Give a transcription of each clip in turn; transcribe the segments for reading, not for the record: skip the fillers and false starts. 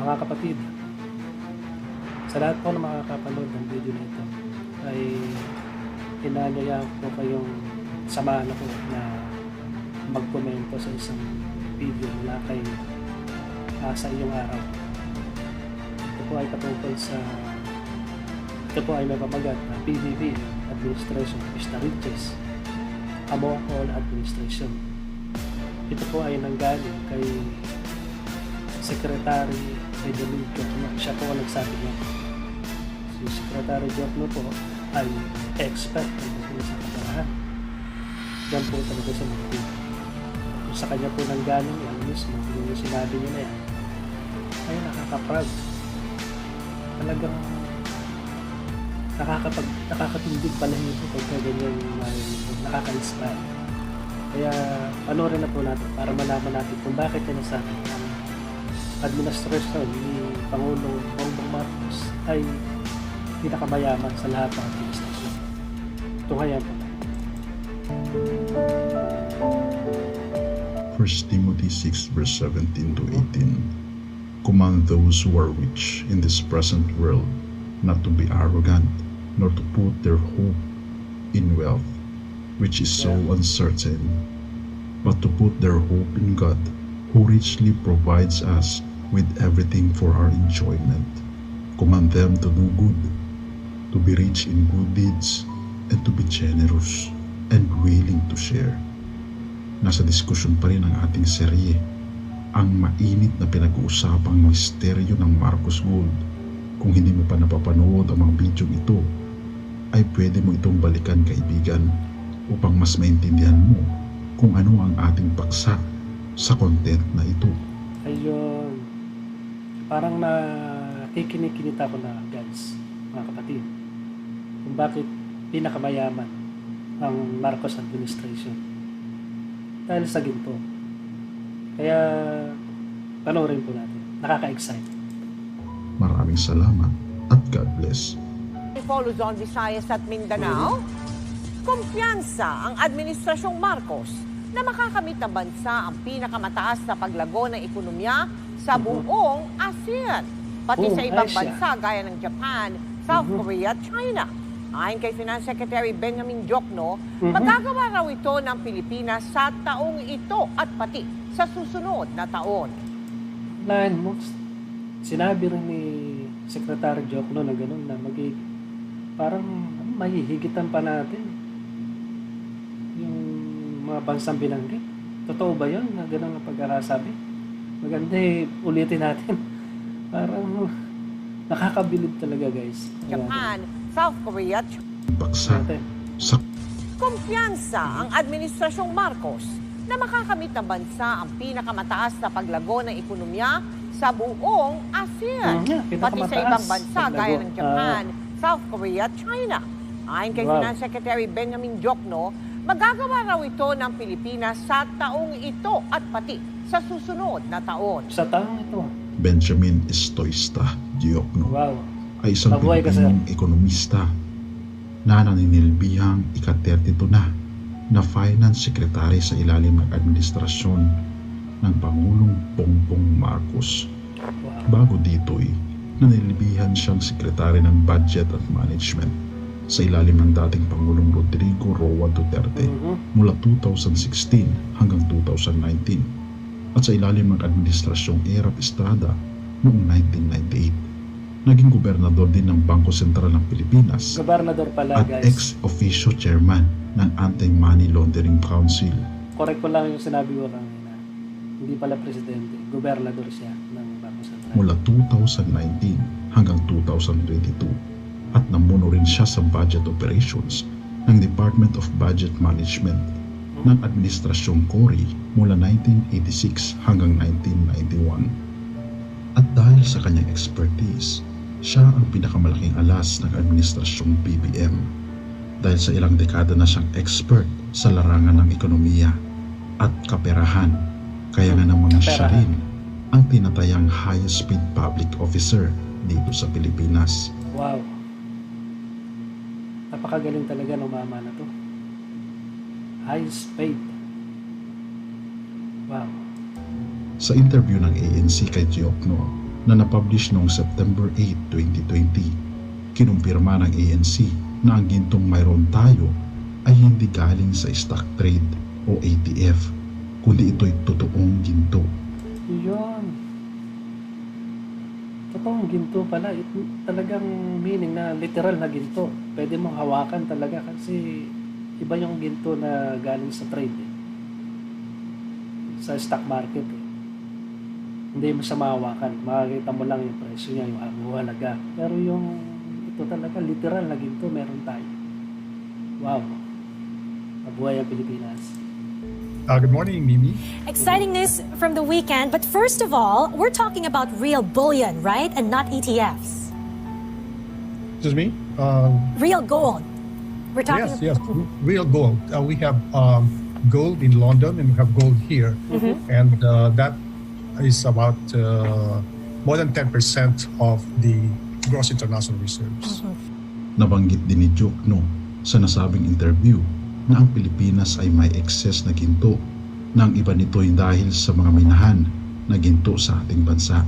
Mga kapatid, sa lahat po na makakapanood ng video na ito ay hinanyayahan ko kayong samahan ako na magkomento sa isang video mula kay Sa Iyong Araw. Ito po ay patungkol sa may pamagat na Pbbm, Administrasyon is the richest among all administration. Ito po ay nanggaling kay Secretary Diokno. Siya po ang nagsabi niya. Si Secretary Diokno po ay expert sa kaperahan. Diyan po talaga sa mga video. Kung sa kanya po nanggaling yan mismo, yung sinabi niya na yan, ay nakaka-proud. Talagang nakakatindig pala ito pagka ganyan nakaka-inspire. Kaya panoorin na po natin para malaman natin kung bakit yan nasabi ang administrasyon ni Pangulong Bongbong Marcos ay pinakamayaman sa lahat ng administrasyon. Tunghayan po. 1 Timothy 6 verse 17 to 18. Command those who are rich in this present world not to be arrogant, nor to put their hope in wealth, which is so uncertain, but to put their hope in God, who richly provides us with everything for our enjoyment. Command them to do good, to be rich in good deeds, and to be generous and willing to share. Nasa diskusyon pa rin ang ating serye, ang mainit na pinag-uusapang misteryo ng Marcos Gold. Kung hindi mo pa napapanood ang mga video ito, ay pwede mo itong balikan, kaibigan, upang mas maintindihan mo kung ano ang ating paksa sa content na ito. Ayun. Parang nakikinig-kinita ko na, guys, mga kapatid, kung bakit pinakamayaman ang Marcos Administration. Dahil sa ginto. Kaya panoorin po natin. Nakaka-excite. Maraming salamat at God bless. Follows on Visayas at Mindanao. Kumpiyansa ang Administrasyong Marcos na makakamit ng bansa ang pinakamataas na paglago ng ekonomiya sa buong ASEAN, pati sa ibang bansa gaya ng Japan, South Korea at China. Ayon kay Finance Secretary Diokno, magagawa raw ito ng Pilipinas sa taong ito at pati sa susunod na taon. Sinabi rin ni Secretary Diokno na gano'n na parang mahihigitan pa natin yung mga bansang binanggit. Totoo ba yun na gano'n ang pagkakasabi? Maganda ulitin natin. Parang nakakabilib talaga, guys. Japan, South Korea at Paksa sa kumpiyansa ang Administrasyong Marcos na makakamit ng bansa ang pinakamataas na paglago ng ekonomiya sa buong ASEAN, pati sa ibang bansa gaya ng Japan, South Korea at China. Ayon kay Finance Secretary Diokno, magagawa raw ito ng Pilipinas sa taong ito at pati sa susunod na taon. Sa taong ito. Benjamin Estoista Diokno ay isang Pilipinong ekonomista na naninilbihang ika-32 na Finance Secretary sa ilalim ng administrasyon ng Pangulong Bongbong Marcos. Bago dito'y nanilbihan siyang sekretary ng Budget at Management sa ilalim ng dating Pangulong Rodrigo Roa Duterte mula 2016 hanggang 2019 at sa ilalim ng Administrasyong Erap Estrada noong 1998. Naging gobernador din ng Bangko Sentral ng Pilipinas Pala, at ex-officio chairman ng Anti-Money Laundering Council. Correct ko lang yung sinabi ko kanina. Hindi pala presidente, gobernador siya ng Bangko Sentral. Mula 2019 hanggang 2022 at namuno rin siya sa budget operations ng Department of Budget Management ng Administrasyong Cory mula 1986 hanggang 1991. At dahil sa kanyang expertise, siya ang pinakamalaking alas ng Administrasyong Pbbm dahil sa ilang dekada na siyang expert sa larangan ng ekonomiya at kaperahan. Kaya nga naman siya rin ang tinatayang highest paid public officer dito sa Pilipinas. Wow. Napakagaling talaga ng mama na to. Highest paid. Wow. Sa interview ng ANC kay Diokno, na napublish noong September 8, 2020. Kinumpirma ng ANC na ang gintong mayroon tayo ay hindi galing sa stock trade o ATF, kundi ito'y totoong ginto. Yun. Totoong ginto pala. Talagang meaning na literal na ginto. Pwede mong hawakan talaga kasi iba yung ginto na galing sa trade sa stock market Hindi mo siya mahawakan. Makakita mo lang yung presyo niya, yung halaga. Pero yung ito talaga literal na ginto meron tayo. Wow. Mabuhay ang Pilipinas. Good morning, Mimi. Exciting news from the weekend, but first of all, we're talking about real bullion, right? And not ETFs. Excuse me? Real gold. We're talking Yes, real gold. We have gold in London and we have gold here. And that is about more than 10% of the gross international reserves. Nabanggit din ni Diokno sa nasabing interview na ang Pilipinas ay may excess na ginto na ang iba nito ay dahil sa mga minahan na ginto sa ating bansa.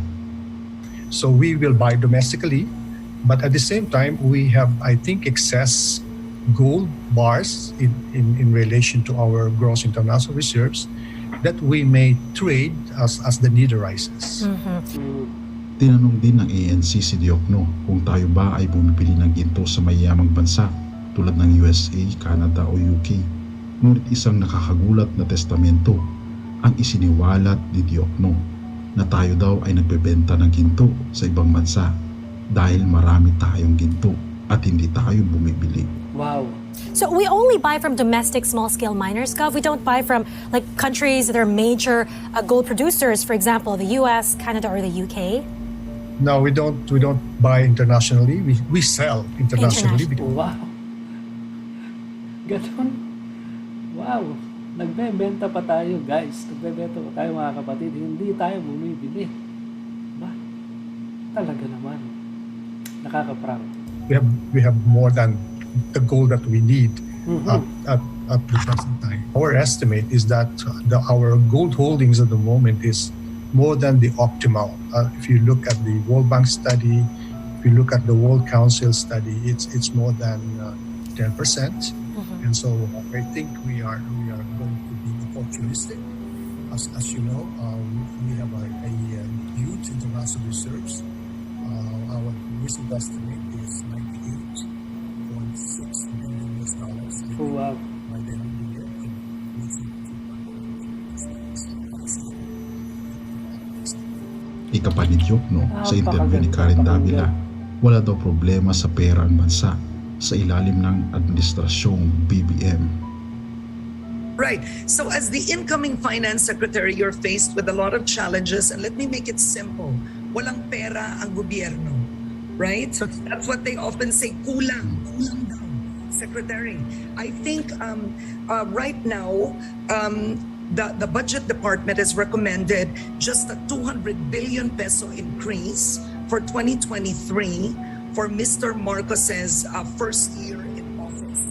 So we will buy domestically, but at the same time, we have, I think, excess gold bars in relation to our gross international reserves that we may trade as the need arises. Tinanong din ng ANC si Diokno kung tayo ba ay bumibili ng ginto sa mayamang bansa tulad ng USA, Canada o UK. Ngunit isang nakakagulat na testamento ang isiniwalat ni Diokno na tayo daw ay nagbebenta ng ginto sa ibang bansa dahil marami tayong ginto at hindi tayo bumibili. Wow. So we only buy from domestic small-scale miners, Gov. We don't buy from like countries that are major gold producers, for example, the US, Canada, or the UK. No, we don't buy internationally. We sell internationally. Wow. Ganon. Wow. Nagbebenta pa tayo, guys. Nagbebenta pa tayo, mga kapatid. Hindi tayo bumibili. Ba? Talaga naman. Nakaka-proud. We have more than the gold that we need at the present time. Our estimate is that our gold holdings at the moment is more than the optimal. If you look at the World Bank study, if you look at the World Council study, it's more than 10%. And so I think we are going to be opportunistic. As you know, we have a huge international reserves. Our recent estimate is $98.6 billion. Wow. By the end of the year, Ika pa ni Diokno sa interview ni Karen Davila, wala daw problema sa pera ang bansa sa ilalim ng administrasyong Pbbm. Right. So as the incoming finance secretary, you're faced with a lot of challenges. And let me make it simple. Walang pera ang gobyerno. Right? So that's what they often say. Kulang daw, secretary. I think right now, the budget department has recommended just a 200 billion peso increase for 2023 for Mr. Marcos's first year in office,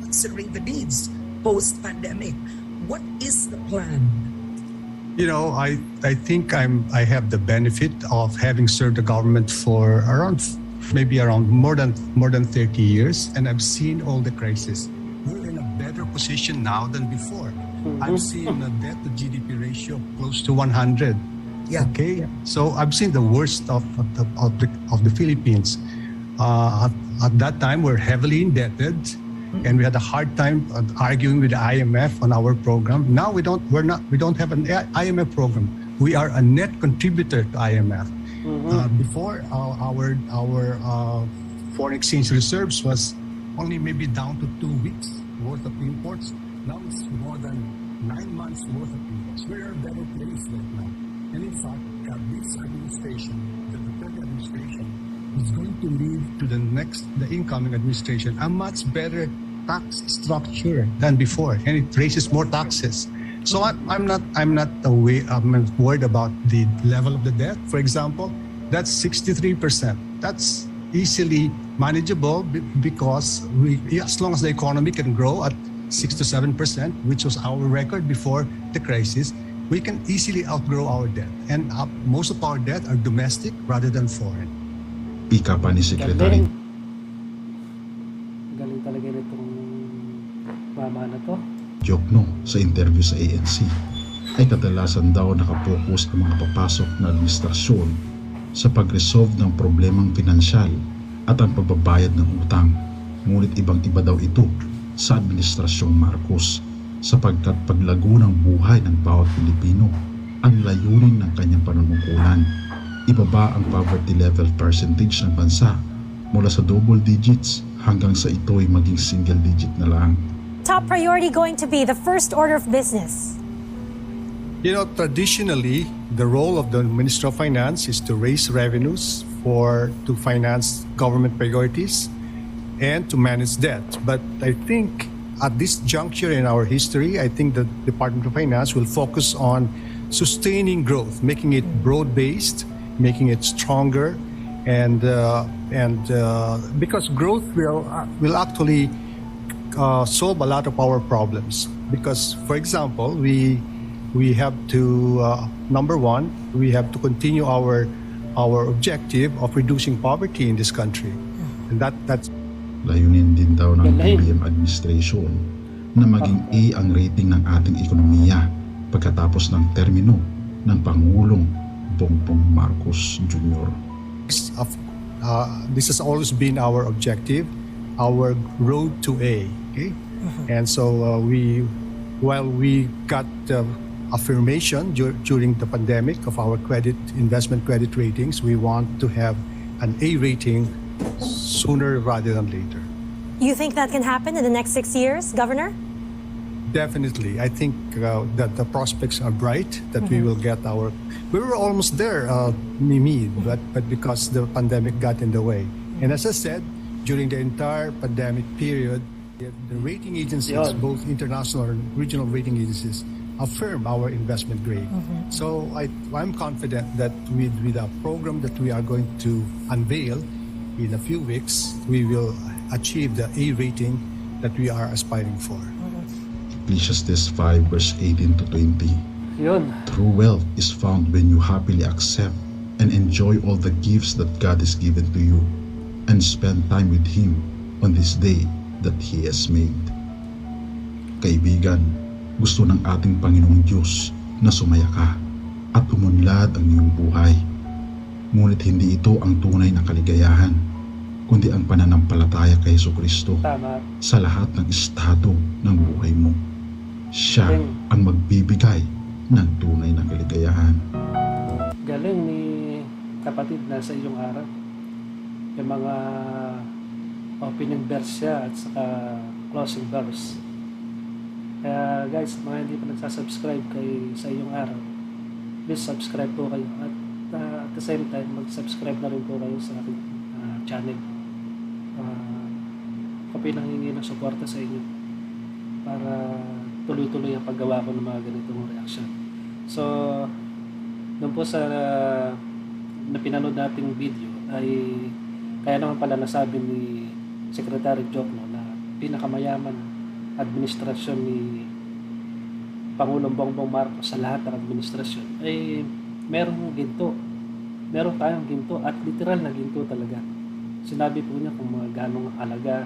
considering the needs post-pandemic. What is the plan? You know, I think I have the benefit of having served the government for maybe around more than 30 years, and I've seen all the crises. We're in a better position now than before. I've seen a debt to GDP ratio close to 100. Yeah. Okay, so I've seen the worst of the Philippines. At that time, we're heavily indebted, and we had a hard time arguing with the IMF on our program. Now we don't have an IMF program. We are a net contributor to IMF. Before our foreign exchange reserves was only maybe down to 2 weeks worth of imports. Now it's more than 9 months worth of imports. We're in a better place right now. And in fact, this administration, the present administration, is going to leave to the incoming administration a much better tax structure than before, and it raises more taxes. So I'm not worried about the level of the debt. For example, that's 63%. That's easily manageable because as long as the economy can grow at 6 to 7%, which was our record before the crisis, we can easily outgrow our debt. And most of our debt are domestic rather than foreign. Ika pa ni Secretary Galing. Galing talaga nitong mama na to. Diokno sa interview sa ANC ay kadalasan daw nakapokus ang mga papasok na administrasyon sa pag-resolve ng problemang pinansyal at ang pagbabayad ng utang. Ngunit ibang-iba daw ito sa Administrasyong Marcos sapagkat paglago ng buhay ng bawat Pilipino ang layunin ng kanyang panunungkulan. Ibaba ang poverty level percentage ng bansa mula sa double digits hanggang sa ito'y maging single digit na lang. Top priority going to be the first order of business? You know, traditionally, the role of the Minister of Finance is to raise revenues to finance government priorities and to manage debt. But I think at this juncture in our history, I think the Department of Finance will focus on sustaining growth, making it broad-based, making it stronger, and because growth will actually solve a lot of our problems. Because, for example, we have to number one, we have to continue our objective of reducing poverty in this country, and that's. Layunin din daw ng Pbbm Administrasyon na maging A ang rating ng ating ekonomiya pagkatapos ng termino ng Pangulong Bongbong Marcos Jr. This has always been our objective, our road to A. Okay, and so while we got affirmation during the pandemic of our investment credit ratings, we want to have an A rating sooner rather than later. You think that can happen in the next 6 years, Governor? Definitely. I think that the prospects are bright, that we will get we were almost there, Mimi, but because the pandemic got in the way. And as I said, during the entire pandemic period, the rating agencies, both international and regional rating agencies, affirm our investment grade. So I'm confident that with a program that we are going to unveil in a few weeks, we will achieve the A rating that we are aspiring for. Ecclesiastes 5 verse 18 to 20. Yun. True wealth is found when you happily accept and enjoy all the gifts that God has given to you and spend time with Him on this day that He has made. Kaibigan, gusto ng ating Panginoong Diyos na sumaya ka at umunlad ang iyong buhay. Ngunit hindi ito ang tunay na kaligayahan, kundi ang pananampalataya kay Jesucristo Tama. sa lahat ng estado ng buhay mo. Siya ang magbibigay ng tunay na kaligayahan. Galing ni kapatid na sa iyong araw. Yung mga opening verse siya at saka closing verse. Kaya guys, mga hindi pa nagsasubscribe kay sa iyong araw, please subscribe po kayo. At at the same time, mag-subscribe na rin po kayo sa aking channel. Ako pinanghingi ng suporta sa inyo para tuloy-tuloy ang paggawa ko ng mga ganitong reaction. So, doon po sa na pinanood nating video ay kaya naman pala nasabi ni Secretary Diokno na pinakamayaman administrasyon ni Pangulong Bongbong Marcos sa lahat ng administrasyon ay merong ginto. Meron tayong ginto at literal na ginto talaga. Sinabi po niya kung mga ganong alaga.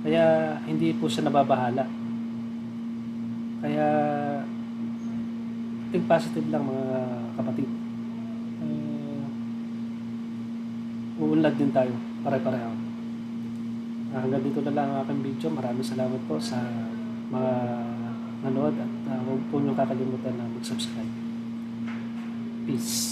Kaya hindi po siya nababahala. Kaya think positive lang mga kapatid. Uunlad din tayo, pare-pareho. Hanggang dito na lang ang aking video. Maraming salamat po sa mga nanood at huwag po niyong kakalimutan na mag-subscribe. Peace.